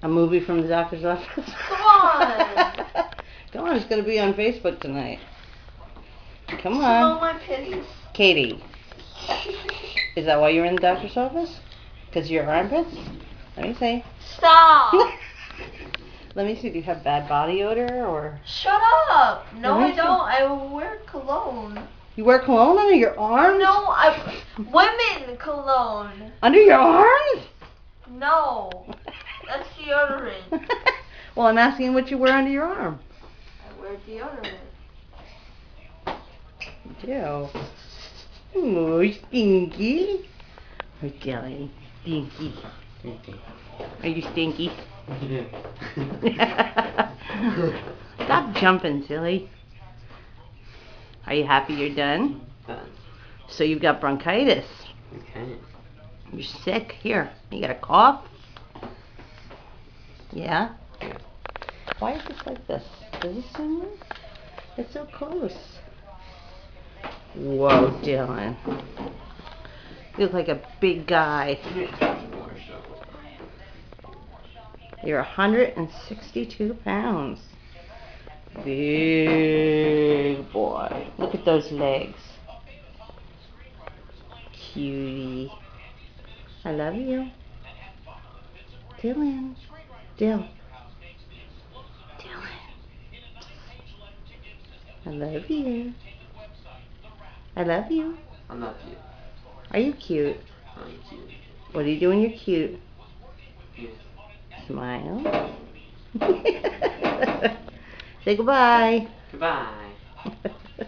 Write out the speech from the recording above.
A movie from the doctor's office? Come on! Come on, it's going to be on Facebook tonight. Come Slow on. my pitties. Katie, is that why you're in the doctor's office? Because of your armpits? Let me see. Stop! Let me see, do you have bad body odor or? Shut up! No, Let me I don't. I wear cologne. You wear cologne under your arms? No, women cologne. Under your arms? No, that's deodorant. Well, I'm asking what you wear under your arm. I wear deodorant. Ew. Oh, stinky. We're telling stinky. Are you stinky? Stop jumping, silly. Are you happy you're done? Done. So you've got bronchitis. Okay. You're sick. Here, you got a cough? Yeah? Why is this like this? Does this seem weird? It's so close. Whoa, Dylan. You look like a big guy. You're 162 pounds. Big boy. Look at those legs. Cutie. I love you. Dylan. Dylan. I love you. I love you. I'm not cute. Are you cute? I'm cute. What are you doing? You're cute. Yeah. Smile. Say goodbye. Goodbye.